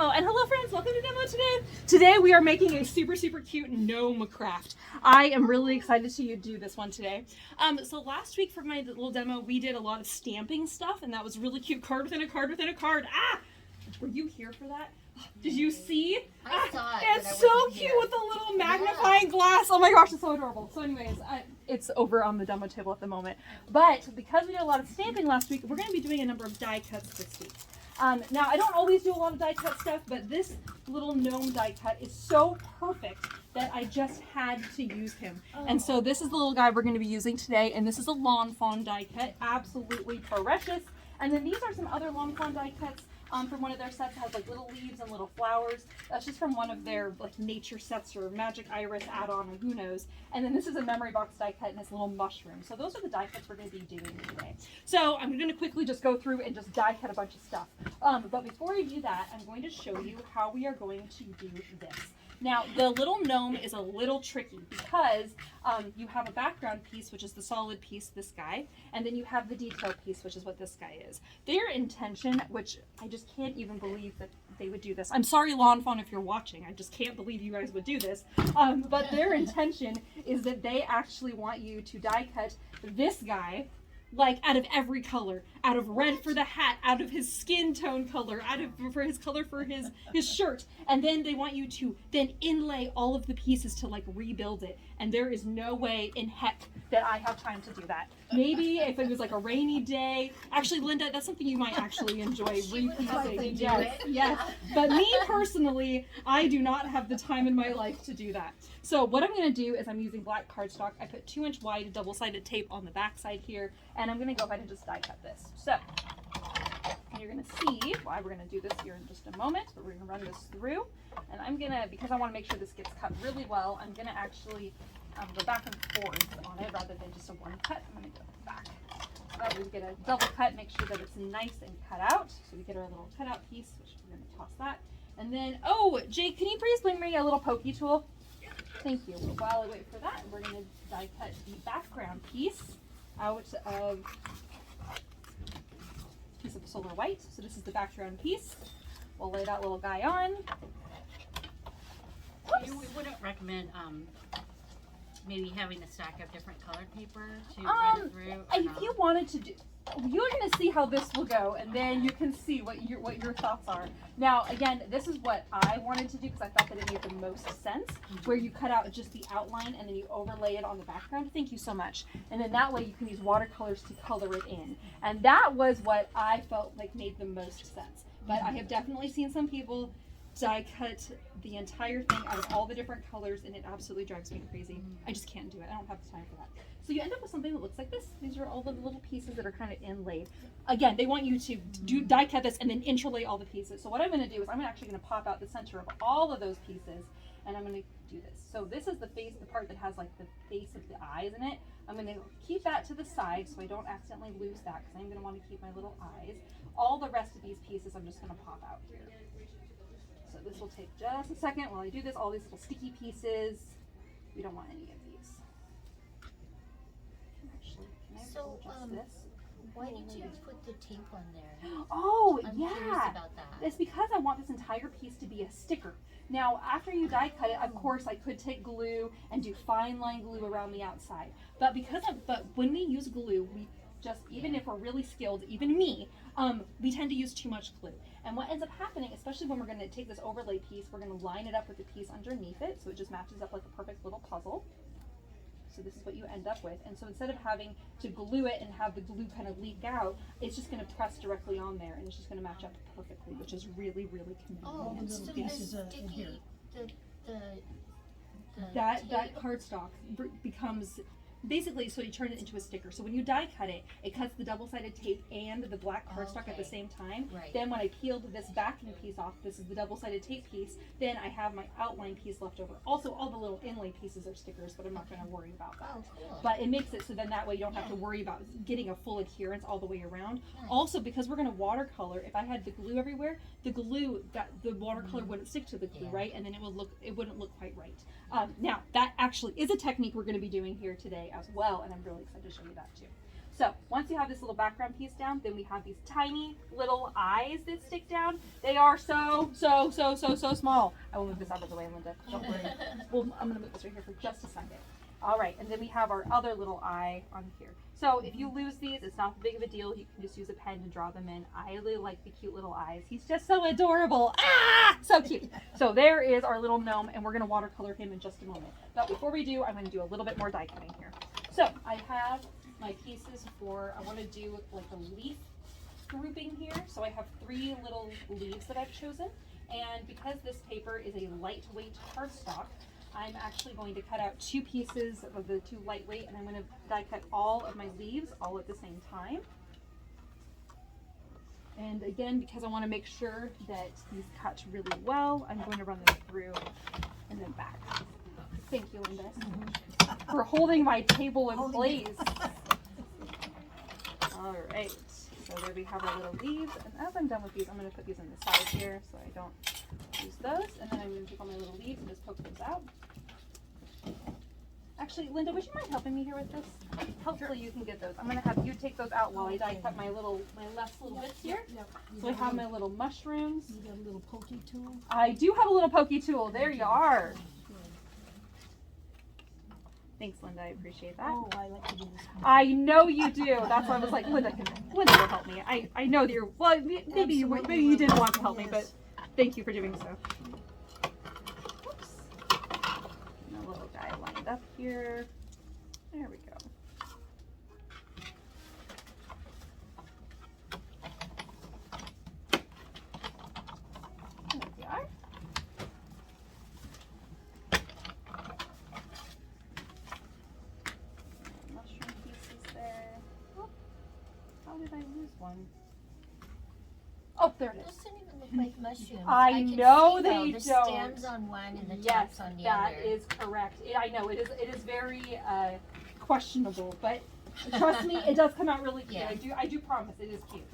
demo. And hello friends, welcome to demo today. Today we are making a super cute gnome craft. I am really excited to do this one today. So last week for my little demo we did a lot of stamping stuff, and that was really cute. Card within a card within a card. Ah! Were you here for that? Did you see? I saw it. It's so cute with the little magnifying glass. Oh my gosh, it's so adorable. So anyways, it's over on the demo table at the moment. But because we did a lot of stamping last week, we're going to be doing a number of die cuts this week. Now, I don't always do a lot of die cut stuff, but this little gnome die cut is so perfect that I just had to use him. Oh. And so this is the little guy we're going to be using today, and this is a lawn fawn die cut. Absolutely precious. And then these are some other lawn fawn die cuts. From one of their sets. It has like little leaves and little flowers. That's just from one of their like nature sets or magic iris add-on or who knows. And then this is a memory box die cut and this little mushroom. So those are the die cuts we're going to be doing today. So I'm going to quickly just go through and just die cut a bunch of stuff. But before we do that, I'm going to show you how we are going to do this. Now, the little gnome is a little tricky because you have a background piece, which is the solid piece, this guy, and then you have the detail piece, which is what this guy is. Their intention, which I just can't even believe that they would do this. I'm sorry, Lawn Fawn, if you're watching. I just can't believe you guys would do this. But their intention is that they actually want you to die cut this guy, like out of every color, out of red for the hat, out of his skin tone color, for his color for his shirt, and then they want you to then inlay all of the pieces to like rebuild it. And there is no way in heck that I have time to do that. Maybe if it was like a rainy day. Actually, Linda, that's something you might actually enjoy repiecing. Yes. But me personally, I do not have the time in my life to do that. So what I'm going to do is I'm using black cardstock. I put 2-inch wide double-sided tape on the back side here, and I'm going to go ahead and just die cut this. So you're going to see why we're going to do this here in just a moment, but we're going to run this through. And I'm going to, because I want to make sure this gets cut really well, I'm going to actually go back and forth on it rather than just a one cut. I'm going to go back. So that we get a double cut, make sure that it's nice and cut out. So we get our little cutout piece, which we're going to toss that. And then, oh, Jake, can you please bring me a little pokey tool? Thank you. While I wait for that, we're going to die cut the background piece out of a piece of solar white. So this is the background piece. We'll lay that little guy on. We wouldn't recommend maybe having a stack of different colored paper to run it through. If you wanted to do, you're going to see how this will go, and then you can see what your thoughts are. Now, again, this is what I wanted to do because I thought that it made the most sense, where you cut out just the outline and then you overlay it on the background. Thank you so much. And then that way you can use watercolors to color it in. And that was what I felt like made the most sense. But I have definitely seen some people die cut the entire thing out of all the different colors, and it absolutely drives me crazy. I just can't do it. I don't have the time for that. So you end up with something that looks like this. These are all the little pieces that are kind of inlaid. Again, they want you to die cut this and then interlay all the pieces. So what I'm going to do is I'm actually going to pop out the center of all of those pieces, and I'm going to do this. So this is the face, the part that has like the face of the eyes in it. I'm going to keep that to the side so I don't accidentally lose that, because I'm going to want to keep my little eyes. All the rest of these pieces I'm just going to pop out here. So this will take just a second while I do this. All these little sticky pieces. We don't want any of these. So, why did you put the tape on there? Oh, I'm yeah. curious about that. It's because I want this entire piece to be a sticker. Now, after you die cut it, of course, I could take glue and do fine line glue around the outside. But when we use glue, we just, even if we're really skilled, even me, we tend to use too much glue. And what ends up happening, especially when we're going to take this overlay piece, we're going to line it up with the piece underneath it, so it just matches up like a perfect little puzzle. So this is what you end up with. And so instead of having to glue it and have the glue kind of leak out, it's just going to press directly on there, and it's just going to match up perfectly, which is really, really convenient. Oh, and so pieces the in here. That cardstock becomes basically, so you turn it into a sticker. So when you die cut it, it cuts the double-sided tape and the black cardstock at the same time. Right. Then when I peeled this backing piece off, this is the double-sided tape piece, then I have my outline piece left over. Also, all the little inlay pieces are stickers, but I'm not going to worry about that. Oh, cool. But it makes it so then that way you don't have to worry about getting a full adherence all the way around. Nice. Also, because we're going to watercolor, if I had the glue everywhere, the watercolor wouldn't stick to the glue, right? And then it wouldn't look quite right. Now, that actually is a technique we're going to be doing here today as well, and I'm really excited to show you that too. So once you have this little background piece down, then we have these tiny little eyes that stick down. They are so small. I will move this out of the way, Linda. Don't worry. I'm going to move this right here for just a second. All right, and then we have our other little eye on here. So if you lose these, it's not big of a deal. You can just use a pen to draw them in. I really like the cute little eyes. He's just so adorable. Ah, so cute. So there is our little gnome, and we're going to watercolor him in just a moment. But before we do, I'm going to do a little bit more die cutting here. So I have my pieces for, I want to do like a leaf grouping here. So I have 3 little leaves that I've chosen. And because this paper is a lightweight cardstock, I'm actually going to cut out 2 pieces of the 2 lightweight, and I'm going to die cut all of my leaves all at the same time. And again, because I want to make sure that these cut really well, I'm going to run them through and then back. Thank you, Linda, for holding my table in place. All right, so there we have our little leaves, and as I'm done with these, I'm going to put these on the side here so I don't use those, and then I'm going to take all my little leaves and just poke those out. Actually, Linda, would you mind helping me here with this? Hopefully you can get those. I'm going to have you take those out while I die cut my last little bits here. So I have my little mushrooms. You got a little pokey tool? I do have a little pokey tool. There you are. Thanks, Linda. I appreciate that. Oh, I like to do this. I know you do. That's why I was like, Linda will help me. I know that you're, well, maybe you didn't want to help me, but thank you for doing so. Oops. And a little guy lined up here. There we go. There we are. Mushroom pieces there. Oh, how did I lose one? Oh, there it is. Those don't even look like mushrooms. I can know see, they though, the don't. stems on one and the Yes, tops on the that other. is correct. I know it is very questionable, but trust me, it does come out really cute. Yeah. I do promise it is cute.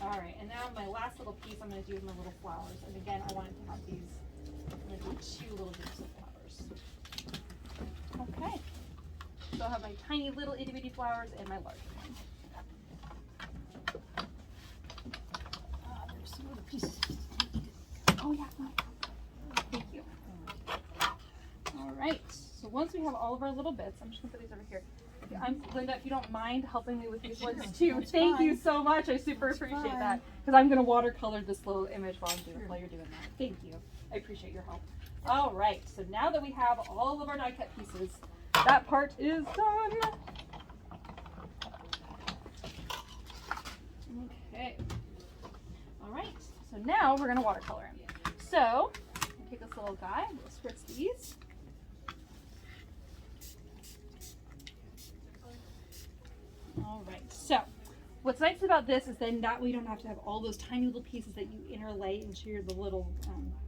All right, and now my last little piece I'm going to do is my little flowers. And again, I wanted to have these. I'm going to do 2 little groups of flowers. Okay. So I have my tiny little itty bitty flowers and my larger ones. There's some little pieces. Oh yeah, thank you. All right, so once we have all of our little bits, I'm just gonna put these over here. Linda, if you don't mind helping me with these ones too, thank you so much. I super appreciate that because I'm gonna watercolor this little image while you're doing that. Thank you. I appreciate your help. All right, so now that we have all of our die cut pieces, that part is done. Okay. All right, so now we're gonna watercolor him. So, take this little guy, we'll spritz these. All right, so what's nice about this is then that we don't have to have all those tiny little pieces that you interlay into your little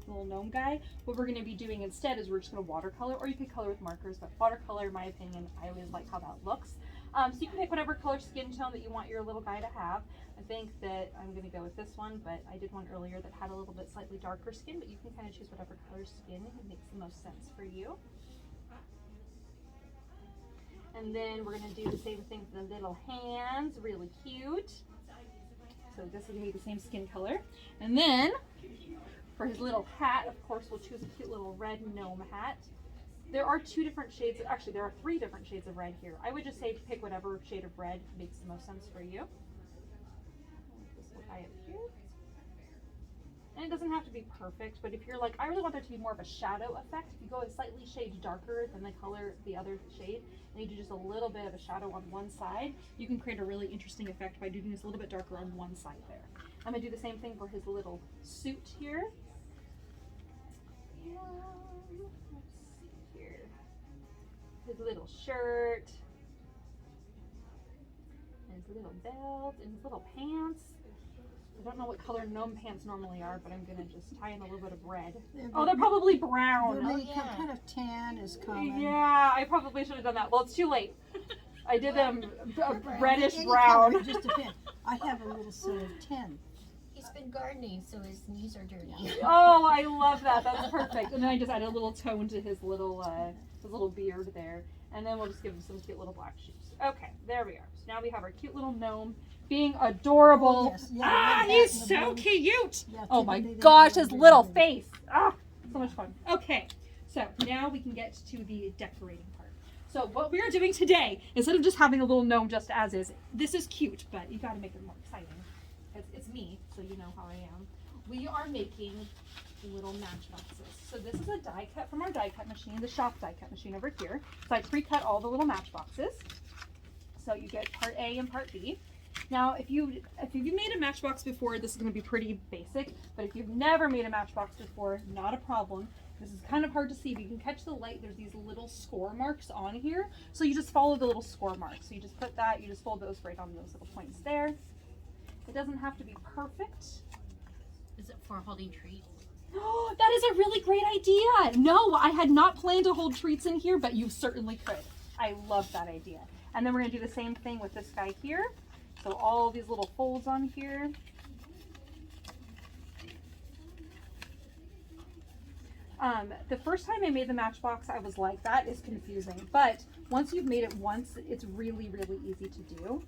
gnome guy. What we're going to be doing instead is we're just going to watercolor, or you could color with markers, but watercolor, in my opinion, I always like how that looks. So you can pick whatever color skin tone that you want your little guy to have. I think that I'm going to go with this one, but I did one earlier that had a little bit slightly darker skin, but you can kind of choose whatever color skin makes the most sense for you. And then we're going to do the same thing for the little hands, really cute. So this is going to be the same skin color. And then for his little hat, of course, we'll choose a cute little red gnome hat. There are 2 different shades, actually there are 3 different shades of red here. I would just say pick whatever shade of red makes the most sense for you. This little guy up here. And it doesn't have to be perfect, but if you're like, I really want there to be more of a shadow effect, if you go a slightly shade darker than the color, the other shade, and you do just a little bit of a shadow on one side, you can create a really interesting effect by doing this a little bit darker on one side there. I'm gonna do the same thing for his little suit here. Let's see here. His little shirt, and his little belt, and his little pants. I don't know what color gnome pants normally are, but I'm gonna just tie in a little bit of red. Oh, they're probably brown. They're maybe kind of tan is common. Yeah, I probably should have done that. Well, it's too late. I did them reddish Any brown. color, it just depends. I have a little set of 10. He's been gardening, so his knees are dirty. Oh, I love that. That's perfect. And then I just added a little tone to his little beard there. And then we'll just give him some cute little black shoes. Okay, there we are. So now we have our cute little gnome being adorable. Oh, yes. Yeah, Ah, like that he's in the so blue. cute. Yeah, Oh my typically they gosh, do his very little good. face. Ah, so much fun. Okay, so now we can get to the decorating part. So what we are doing today, instead of just having a little gnome just as is, this is cute, but you gotta make it more exciting. It's me, so you know how I am. We are making little matchboxes. So this is a die cut from our die cut machine, the shop die cut machine over here. So I pre-cut all the little matchboxes. So you get part A and part B. Now, if you've made a matchbox before, this is going to be pretty basic. But if you've never made a matchbox before, not a problem. This is kind of hard to see, but you can catch the light. There's these little score marks on here. So you just follow the little score marks. So you just put that, you just fold those right on those little points there. It doesn't have to be perfect. Is it for holding treats? Oh, that is a really great idea. No, I had not planned to hold treats in here, but you certainly could. I love that idea. And then we're going to do the same thing with this guy here. So all these little folds on here. The first time I made the Matchbox, I was like, that is confusing. But once you've made it once, it's really, really easy to do.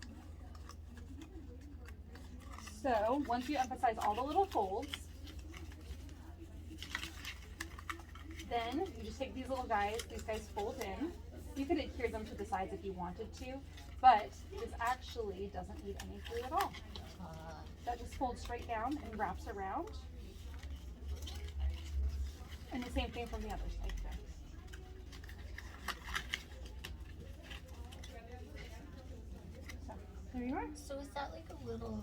So once you emphasize all the little folds, then you just take these little guys, these guys fold in. You could adhere them to the sides if you wanted to, but this actually doesn't need any glue at all. That just folds straight down and wraps around. And the same thing from the other side there. So, there you are. So is that like a little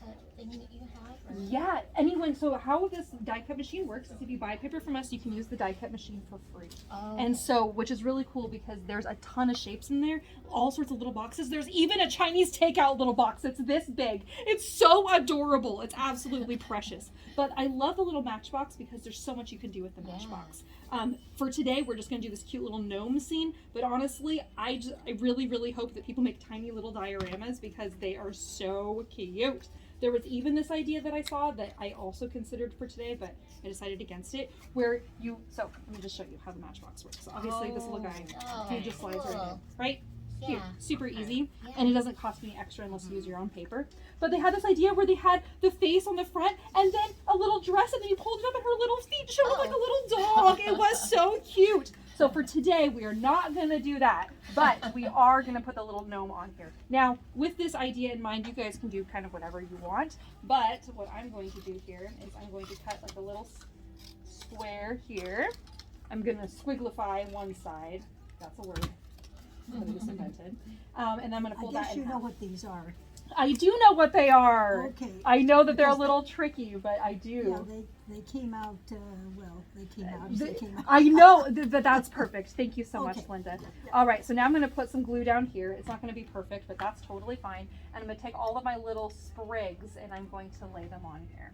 cut thing that you have? Or? Yeah, anyone, so how this die cut machine works is if you buy paper from us, you can use the die cut machine for free. Oh. And so, which is really cool because there's a ton of shapes in there, all sorts of little boxes. There's even a Chinese takeout little box that's this big. It's so adorable. It's absolutely precious. But I love the little Matchbox because there's so much you can do with the Matchbox. For today, we're just gonna do this cute little gnome scene, but honestly, I really, really hope that people make tiny little dioramas because they are so cute. There was even this idea that I saw that I also considered for today, but I decided against it, where so let me just show you how the Matchbox works. So obviously this little guy, he just slides right in, right? Cute, Yeah. super easy, Yeah. and it doesn't cost any extra unless you use your own paper. But they had this idea where they had the face on the front and then a little dress, and then you pulled it up and her little feet showed up like a little dog. It was so cute. So for today, we are not gonna do that, but we are gonna put the little gnome on here. Now, with this idea in mind, you guys can do kind of whatever you want, but what I'm going to do here is I'm going to cut like a little square here. I'm gonna squiglify one side. That's a word that I just invented. And I'm gonna I fold guess that you in know half. what these are. I do know what they are. Okay. I know that they're a Because little tricky, but I do. Yeah, they came out, well, they came out as they came out. I know that that's perfect. Thank you so much, Okay. Linda. Yeah. All right, so now I'm going to put some glue down here. It's not going to be perfect, but that's totally fine. And I'm going to take all of my little sprigs and I'm going to lay them on here.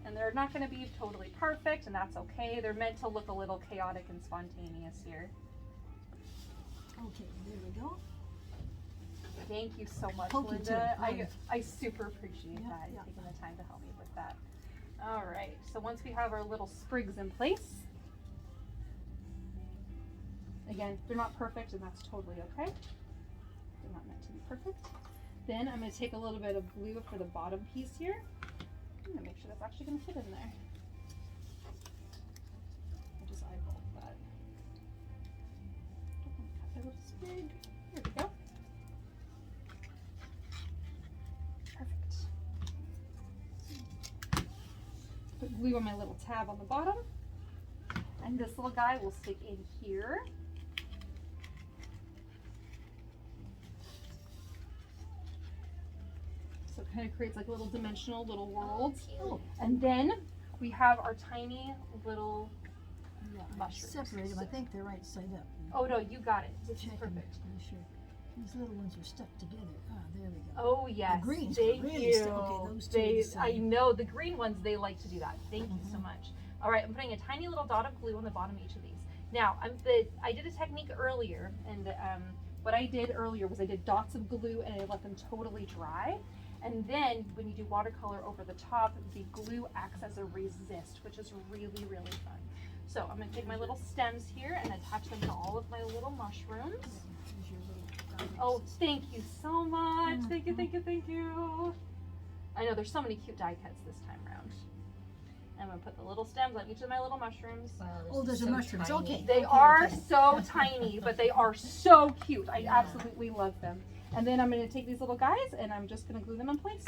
And they're not going to be totally perfect, and that's okay. They're meant to look a little chaotic and spontaneous here. Okay, there we go. Thank you so much, Poke it Linda. to it. I super appreciate Yeah, that, yeah. taking the time to help me with that. All right, so once we have our little sprigs in place, again, they're not perfect, and that's totally okay. They're not meant to be perfect. Then I'm going to take a little bit of glue for the bottom piece here. I'm going to make sure that's actually going to fit in there. I just eyeballed that. Cut that little sprig. There we go. Perfect. Put glue on my little tab on the bottom. And this little guy will stick in here. So it kind of creates like little dimensional little worlds. Cute. And then we have our tiny little, Yeah, Mushrooms. separate them. I think they're right side up. oh no, you got it. This is Check them. perfect. Be sure. These little ones are stuck together. Ah, there we go. Oh yes, greens thank really you. stick. Okay, those two are the I same. know the green ones. They like to do that. Thank you so Mhm. much. All right, I'm putting a tiny little dot of glue on the bottom of each of these. Now, I did a technique earlier, and what I did earlier was I did dots of glue and I let them totally dry. And then when you do watercolor over the top, the glue acts as a resist, which is really, really fun. So I'm gonna take my little stems here and attach them to all of my little mushrooms. Oh, thank you so much. Thank you, thank you, thank you. I know there's so many cute die cuts this time around. I'm gonna put the little stems on each of my little mushrooms. Wow, this Oh, is those are so mushrooms. tiny. Okay. They are so tiny, but they are so cute. I absolutely love them. And then I'm gonna take these little guys and I'm just gonna glue them in place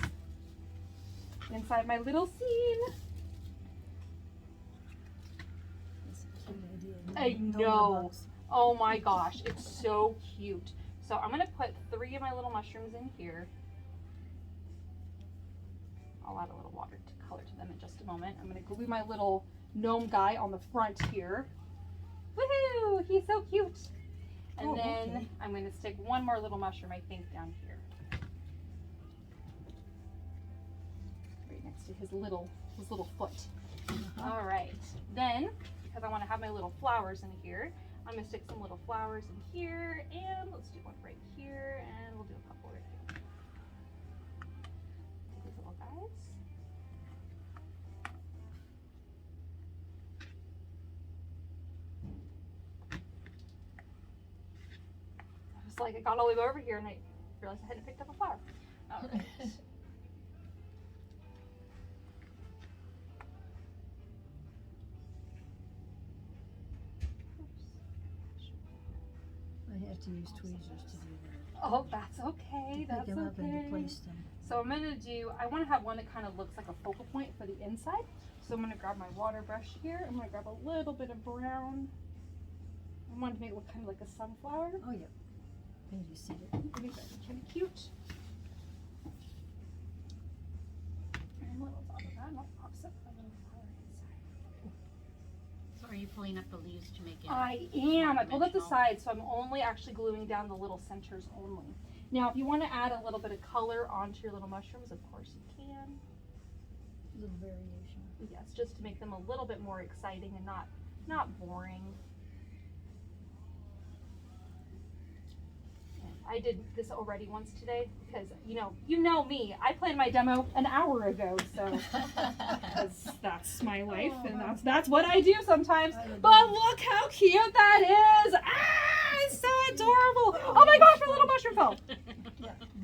inside my little scene. That's a cute idea. I No know. bugs. Oh my gosh, it's so cute. So I'm gonna put 3 of my little mushrooms in here. I'll add a little water to color to them in just a moment. I'm gonna glue my little gnome guy on the front here. Woohoo! He's so cute. And Oh, then okay. I'm gonna stick one more little mushroom, I think, down here. Right next to his little foot. All right. Then, because I want to have my little flowers in here, I'm gonna stick some little flowers in here, and let's do one right here, and we'll do a couple right here. Take these little guys. I was like, I got all the way over here, and I realized I hadn't picked up a flower. All right. I have to use tweezers to do that. Oh, that's okay. That's Pick them up and okay. replace them. So I'm gonna do, I wanna have one that kind of looks like a focal point for the inside. So I'm gonna grab my water brush here. I'm gonna grab a little bit of brown. I wanted to make it look kind of like a sunflower. Oh, yeah. Maybe you see it. I think that'd be kind of cute. And a little dot of that, and I'll pop some a little flower inside. So are you pulling up the leaves to make it? I am. I pulled up the dimensional? sides, so I'm only actually gluing down the little centers only. Now, if you want to add a little bit of color onto your little mushrooms, of course you can. A little variation. Yes, just to make them a little bit more exciting and not boring. I did this already once today because you know me. I planned my demo an hour ago, so because that's my life and that's what I do sometimes. But look how cute that is! Ah, it's so adorable! Oh my gosh, my little mushroom fell.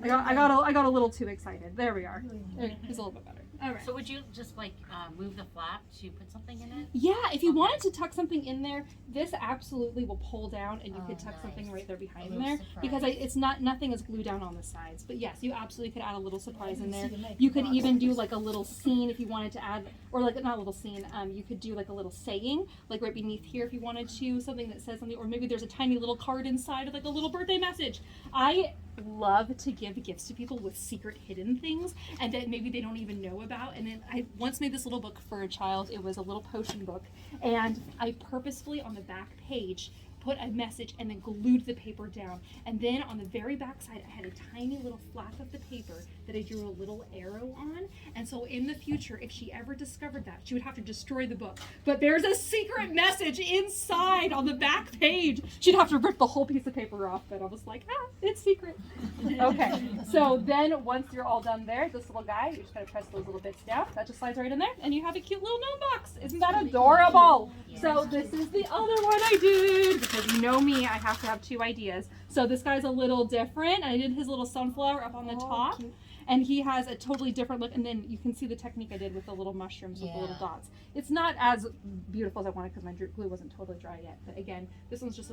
Yeah. I got a little too excited. There we are. It's a little bit better. All right. So would you just like move the flap to put something in it? Yeah, if you wanted to tuck something in there, this absolutely will pull down, and you Oh, could tuck something nice. right there behind A little there because surprise. it's nothing is glued down on the sides. But yes, you absolutely could add a little surprise in there. So make You a could box even like do this. like a little scene if you wanted to add, or like not a little scene. You could do like a little saying, like right beneath here if you wanted to, something that says something, or maybe there's a tiny little card inside of like a little birthday message. I love to give gifts to people with secret hidden things and that maybe they don't even know about. And then I once made this little book for a child. It was a little potion book, and I purposefully on the back page put a message and then glued the paper down. And then on the very back side, I had a tiny little flap of the paper that I drew a little arrow on. And so in the future, if she ever discovered that, she would have to destroy the book. But there's a secret message inside on the back page. She'd have to rip the whole piece of paper off, but I was like, it's secret. Okay, so then once you're all done there, this little guy, you're just gonna press those little bits down. That just slides right in there, and you have a cute little gnome box. Isn't that adorable? So this is the other one I did, because you know me, I have to have 2 ideas. So this guy's a little different. I did his little sunflower up on the top, cute. and he has a totally different look. And then you can see the technique I did with the little mushrooms with the little Yeah. dots. It's not as beautiful as I wanted because my glue wasn't totally dry yet. But again, this one's just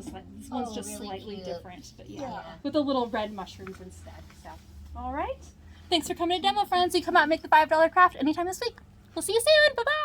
Oh, just really slightly cute. different. But yeah, Yeah. with the little red mushrooms instead. So, all right. Thanks for coming to Demo Friends. You come out and make the $5 craft anytime this week. We'll see you soon. Bye bye.